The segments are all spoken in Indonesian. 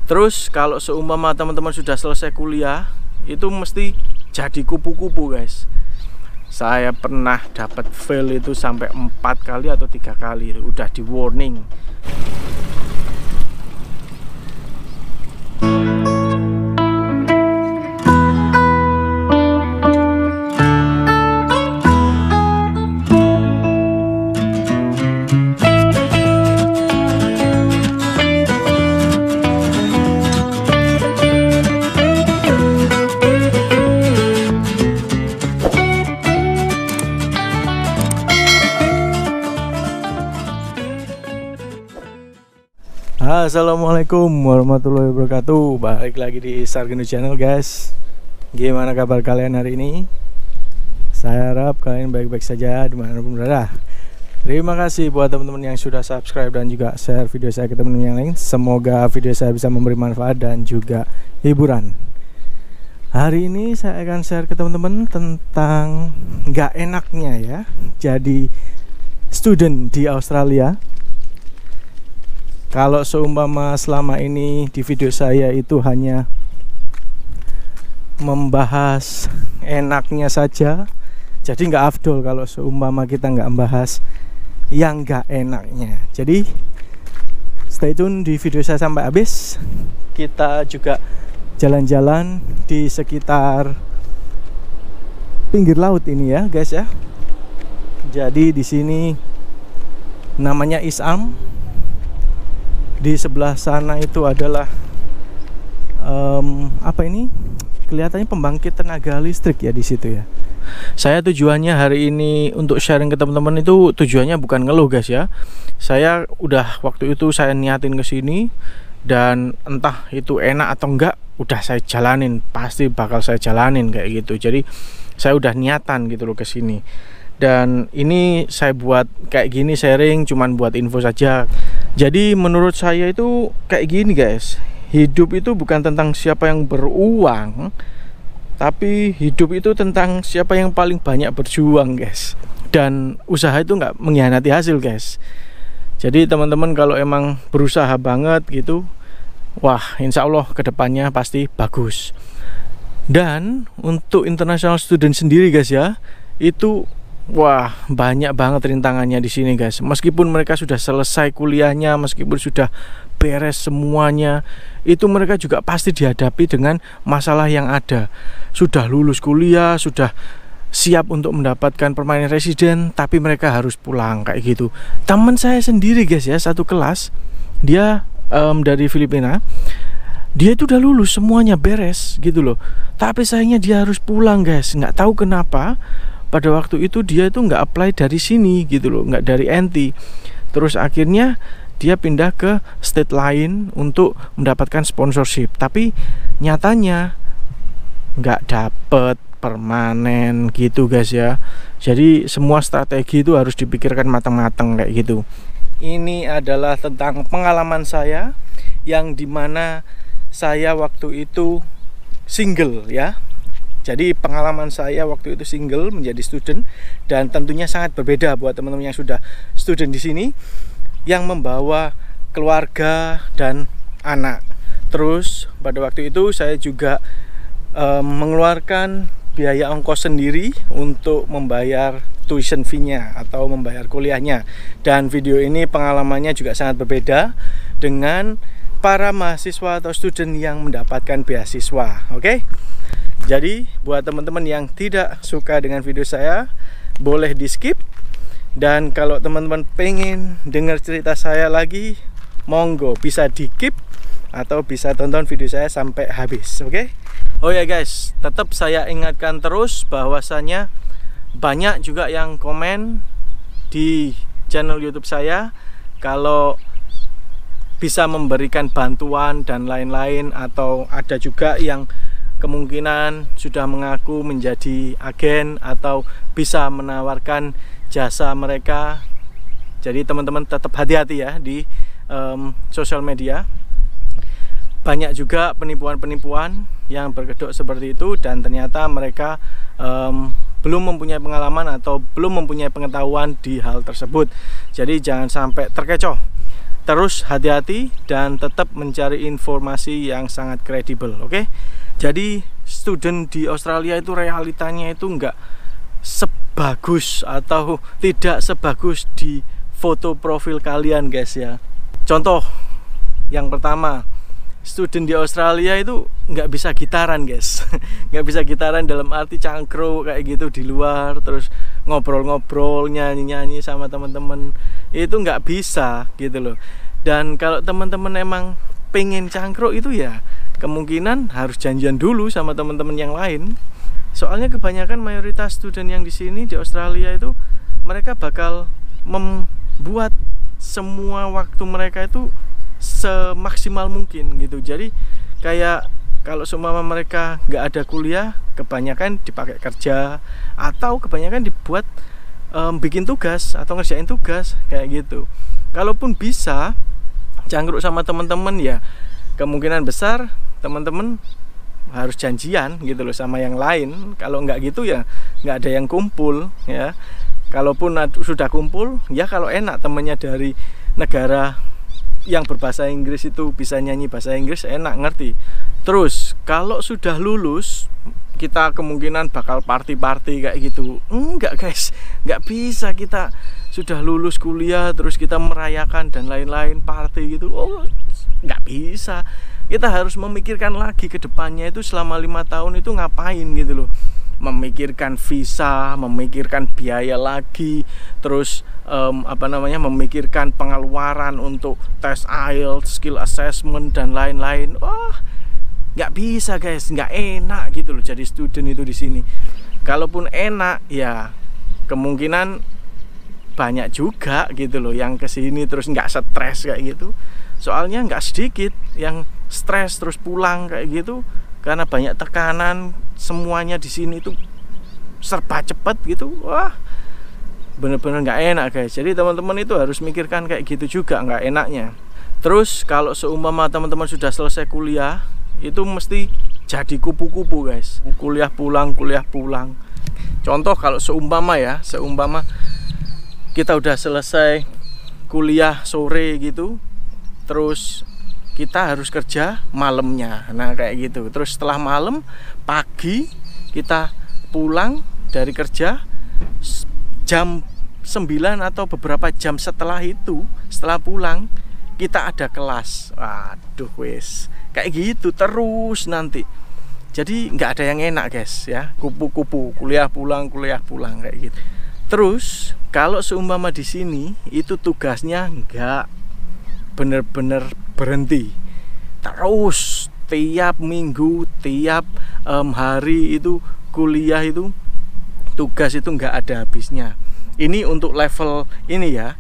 Terus kalau seumpama teman-teman sudah selesai kuliah, itu mesti jadi kupu-kupu guys. Saya pernah dapat fail itu sampai 4 kali atau 3 kali, udah di warning. Assalamualaikum warahmatullahi wabarakatuh. Balik lagi di Sargento Channel guys. Gimana kabar kalian hari ini? Saya harap kalian baik-baik saja dimanapun berada. Terima kasih buat teman-teman yang sudah subscribe dan juga share video saya ke teman-teman yang lain. Semoga video saya bisa memberi manfaat dan juga hiburan. Hari ini saya akan share ke teman-teman tentang nggak enaknya ya jadi student di Australia. Kalau seumpama selama ini di video saya itu hanya membahas enaknya saja, jadi nggak afdol kalau seumpama kita nggak membahas yang nggak enaknya. Jadi stay tune di video saya sampai habis. Kita juga jalan-jalan di sekitar pinggir laut ini ya guys ya. Jadi di sini namanya East Arm. Di sebelah sana itu adalah apa ini? Kelihatannya pembangkit tenaga listrik ya di situ ya. Saya tujuannya hari ini untuk sharing ke teman-teman itu tujuannya bukan ngeluh guys ya. Saya udah waktu itu saya niatin ke sini dan entah itu enak atau enggak udah saya jalanin, pasti bakal saya jalanin kayak gitu. Jadi saya udah niatan gitu loh ke sini. Dan ini saya buat kayak gini sharing cuman buat info saja. Jadi menurut saya itu kayak gini guys, hidup itu bukan tentang siapa yang beruang, tapi hidup itu tentang siapa yang paling banyak berjuang guys. Dan usaha itu nggak mengkhianati hasil guys. Jadi teman-teman kalau emang berusaha banget gitu, wah insya Allah kedepannya pasti bagus. Dan untuk international student sendiri guys ya, itu wah banyak banget rintangannya di sini guys. Meskipun mereka sudah selesai kuliahnya, meskipun sudah beres semuanya, itu mereka juga pasti dihadapi dengan masalah yang ada. Sudah lulus kuliah, sudah siap untuk mendapatkan permanent resident, tapi mereka harus pulang kayak gitu. Teman saya sendiri guys ya, satu kelas, dia dari Filipina. Dia itu udah lulus semuanya beres gitu loh, tapi sayangnya dia harus pulang guys. Nggak tahu kenapa pada waktu itu dia itu nggak apply dari sini gitu loh, nggak dari NT. Terus akhirnya dia pindah ke state lain untuk mendapatkan sponsorship, tapi nyatanya nggak dapet permanen gitu guys ya. Jadi semua strategi itu harus dipikirkan matang-matang kayak gitu. Ini adalah tentang pengalaman saya yang dimana saya waktu itu single ya. Jadi pengalaman saya waktu itu single menjadi student, dan tentunya sangat berbeda buat teman-teman yang sudah student di sini yang membawa keluarga dan anak. Terus pada waktu itu saya juga mengeluarkan biaya ongkos sendiri untuk membayar tuition fee-nya atau membayar kuliahnya. Dan video ini pengalamannya juga sangat berbeda dengan para mahasiswa atau student yang mendapatkan beasiswa. Oke? Jadi buat teman-teman yang tidak suka dengan video saya, boleh di skip. Dan kalau teman-teman pengen dengar cerita saya lagi, monggo bisa di keep atau bisa tonton video saya sampai habis. Oke? Oh ya guys, tetap saya ingatkan terus bahwasanya banyak juga yang komen di channel YouTube saya kalau bisa memberikan bantuan dan lain-lain, atau ada juga yang kemungkinan sudah mengaku menjadi agen atau bisa menawarkan jasa mereka. Jadi teman-teman tetap hati-hati ya di sosial media. Banyak juga penipuan-penipuan yang berkedok seperti itu, dan ternyata mereka belum mempunyai pengalaman atau belum mempunyai pengetahuan di hal tersebut. Jadi jangan sampai terkecoh. terus hati-hati dan tetap mencari informasi yang sangat kredibel. Oke? Jadi student di Australia itu realitanya itu nggak sebagus atau tidak sebagus di foto profil kalian guys ya. Contoh yang pertama, student di Australia itu nggak bisa gitaran guys. Nggak bisa gitaran dalam arti cangkruk kayak gitu di luar, terus ngobrol-ngobrol, nyanyi-nyanyi sama teman-teman, itu nggak bisa gitu loh. Dan kalau teman-teman emang pengen cangkruk itu ya kemungkinan harus janjian dulu sama teman-teman yang lain. Soalnya kebanyakan mayoritas student yang di sini di Australia itu mereka bakal membuat semua waktu mereka itu semaksimal mungkin gitu. Jadi kayak kalau seumpama mereka nggak ada kuliah, kebanyakan dipakai kerja atau kebanyakan dibuat bikin tugas atau ngerjain tugas kayak gitu. Kalaupun bisa cangkruk sama teman-teman ya kemungkinan besar teman-teman harus janjian gitu loh sama yang lain. Kalau nggak gitu ya nggak ada yang kumpul ya. Kalaupun sudah kumpul ya kalau enak temennya dari negara yang berbahasa Inggris itu bisa nyanyi bahasa Inggris, enak ngerti. Terus kalau sudah lulus kita kemungkinan bakal party-party kayak gitu. Enggak guys, nggak bisa. Kita sudah lulus kuliah terus kita merayakan dan lain-lain party gitu. Oh nggak bisa. Kita harus memikirkan lagi ke depannya itu selama 5 tahun itu ngapain gitu loh. Memikirkan visa, memikirkan biaya lagi, terus memikirkan pengeluaran untuk tes IELTS, skill assessment dan lain-lain. Wah, nggak bisa guys, nggak enak gitu loh jadi student itu di sini. Kalaupun enak ya kemungkinan banyak juga gitu loh yang kesini terus nggak stres kayak gitu. Soalnya nggak sedikit yang stres terus pulang kayak gitu karena banyak tekanan, semuanya di sini tuh serba cepat gitu. Wah, bener-bener nggak enak guys. Jadi teman-teman itu harus mikirkan kayak gitu juga nggak enaknya. Terus kalau seumpama teman-teman sudah selesai kuliah itu mesti jadi kupu-kupu guys. Kuliah pulang. Contoh kalau seumpama kita udah selesai kuliah sore gitu, terus kita harus kerja malamnya. Nah kayak gitu. Terus setelah malam, pagi kita pulang dari kerja jam 9 atau beberapa jam setelah itu, setelah pulang kita ada kelas. Waduh wes, kayak gitu terus nanti. Jadi nggak ada yang enak guys ya, kupu-kupu, kuliah pulang kayak gitu. Terus kalau seumpama di sini itu tugasnya nggak bener-bener berhenti, terus tiap minggu, tiap hari itu kuliah itu tugas itu nggak ada habisnya. Ini untuk level ini ya,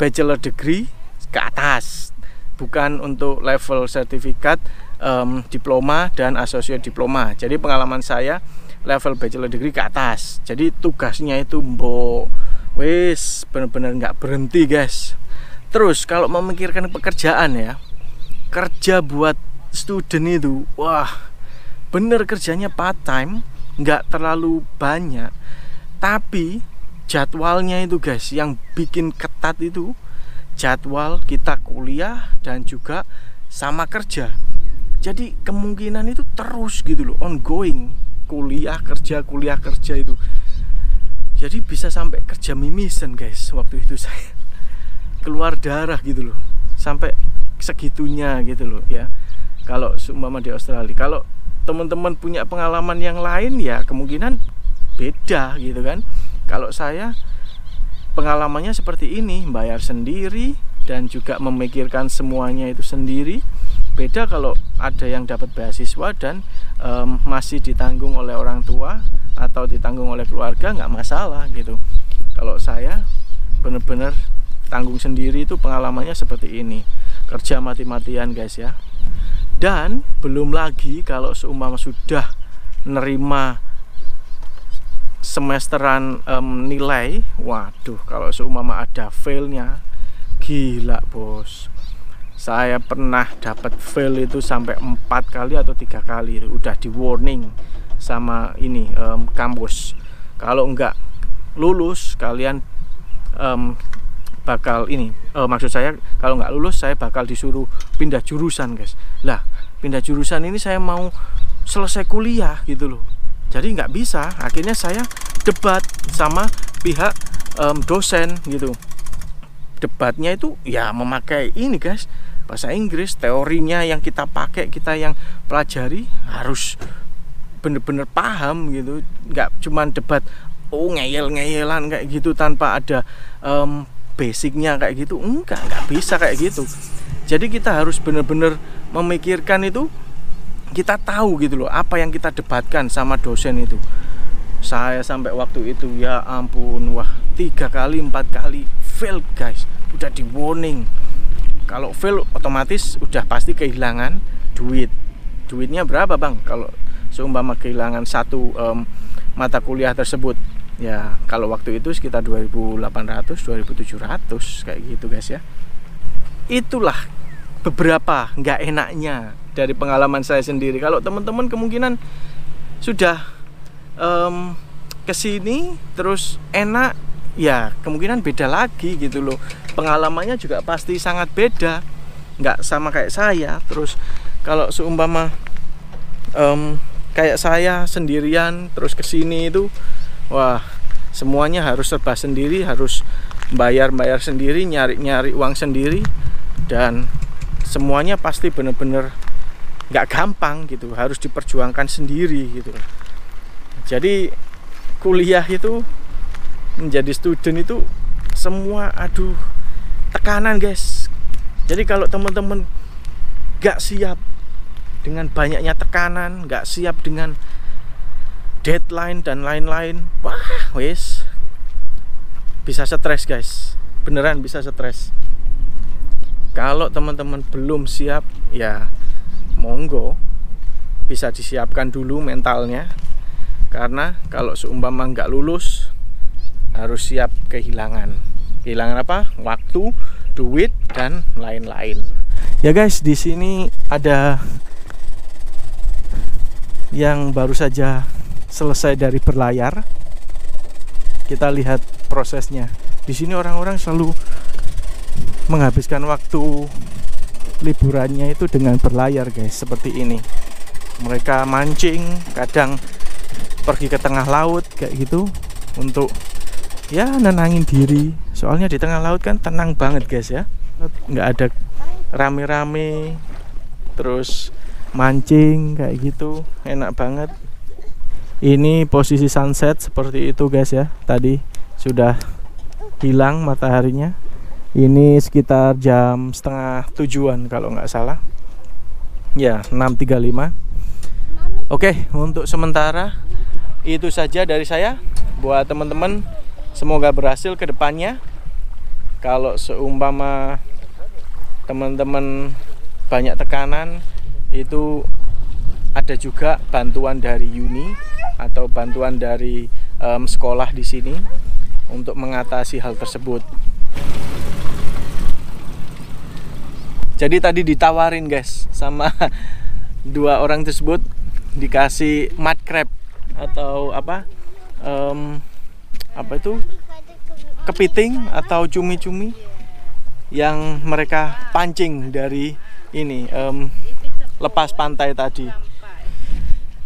bachelor degree ke atas, bukan untuk level sertifikat, diploma dan associate diploma. Jadi pengalaman saya level bachelor degree ke atas. Jadi tugasnya itu wis bener-bener nggak berhenti guys. Terus kalau memikirkan pekerjaan ya, kerja buat student itu, wah bener kerjanya part time, nggak terlalu banyak, tapi jadwalnya itu guys yang bikin ketat itu jadwal kita kuliah dan juga sama kerja. Jadi kemungkinan itu terus gitu loh, ongoing, kuliah kerja itu. Jadi bisa sampai kerja mimisan guys waktu itu saya. Keluar darah gitu loh, sampai segitunya gitu loh ya. Kalau seumpama di Australia, kalau teman-teman punya pengalaman yang lain ya kemungkinan beda gitu kan. Kalau saya pengalamannya seperti ini, bayar sendiri dan juga memikirkan semuanya itu sendiri. Beda kalau ada yang dapat beasiswa dan masih ditanggung oleh orang tua atau ditanggung oleh keluarga, nggak masalah gitu. Kalau saya bener-bener tanggung sendiri, itu pengalamannya seperti ini, kerja mati-matian guys ya. Dan belum lagi kalau seumpama sudah nerima semesteran nilai, waduh kalau seumpama ada failnya, gila bos. Saya pernah dapat fail itu sampai 4 kali atau 3 kali, udah di warning sama ini kampus. Kalau enggak lulus kalian bakal ini, maksud saya kalau nggak lulus saya bakal disuruh pindah jurusan guys. Lah pindah jurusan ini saya mau selesai kuliah gitu loh, jadi nggak bisa. Akhirnya saya debat sama pihak dosen gitu. Debatnya itu ya memakai ini guys, bahasa Inggris. Teorinya yang kita pakai, kita yang pelajari harus bener-bener paham gitu. Nggak cuman debat ngeyel-ngeyelan kayak gitu tanpa ada basicnya kayak gitu. Nggak bisa kayak gitu. Jadi kita harus bener-bener memikirkan itu, kita tahu gitu loh apa yang kita debatkan sama dosen itu. Saya sampai waktu itu ya ampun, wah 3 kali 4 kali fail guys, udah di warning. Kalau fail otomatis udah pasti kehilangan duit. Duitnya berapa bang kalau seumpama kehilangan satu mata kuliah tersebut? Ya kalau waktu itu sekitar 2.800 2.700 kayak gitu guys ya. Itulah beberapa nggak enaknya dari pengalaman saya sendiri. Kalau teman-teman kemungkinan sudah kesini terus enak, ya kemungkinan beda lagi gitu loh. Pengalamannya juga pasti sangat beda, nggak sama kayak saya. Terus kalau seumpama kayak saya sendirian terus kesini itu, wah semuanya harus serba sendiri, harus bayar sendiri, nyari uang sendiri, dan semuanya pasti bener-bener nggak gampang gitu, harus diperjuangkan sendiri gitu. Jadi kuliah itu, menjadi student itu semua aduh tekanan guys. Jadi kalau teman-teman nggak siap dengan banyaknya tekanan, nggak siap dengan deadline dan lain-lain, wah wes bisa stres guys, beneran bisa stres. Kalau teman-teman belum siap, ya monggo bisa disiapkan dulu mentalnya. Karena kalau seumpama nggak lulus, harus siap kehilangan. Kehilangan apa? Waktu, duit, dan lain-lain. Ya guys, di sini ada yang baru saja selesai dari berlayar. Kita lihat prosesnya. Di sini orang-orang selalu menghabiskan waktu liburannya itu dengan berlayar guys, seperti ini. Mereka mancing, kadang pergi ke tengah laut kayak gitu untuk ya nenangin diri. Soalnya di tengah laut kan tenang banget guys ya, nggak ada rame-rame, terus mancing kayak gitu, enak banget. Ini posisi sunset seperti itu guys ya, tadi sudah hilang mataharinya. Ini sekitar jam setengah 7-an kalau nggak salah. Ya 6.35. Oke, untuk sementara itu saja dari saya. Buat teman-teman, semoga berhasil ke depannya. Kalau seumpama teman-teman banyak tekanan, itu ada juga bantuan dari uni atau bantuan dari sekolah di sini untuk mengatasi hal tersebut. Jadi tadi ditawarin guys sama 2 orang tersebut, dikasih mud crab atau apa itu kepiting atau cumi-cumi yang mereka pancing dari ini lepas pantai tadi.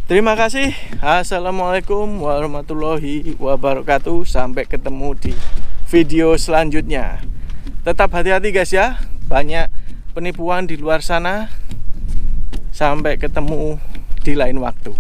Terima kasih. Assalamualaikum warahmatullahi wabarakatuh. Sampai ketemu di video selanjutnya. Tetap hati-hati guys ya, banyak penipuan di luar sana. Sampai ketemu di lain waktu.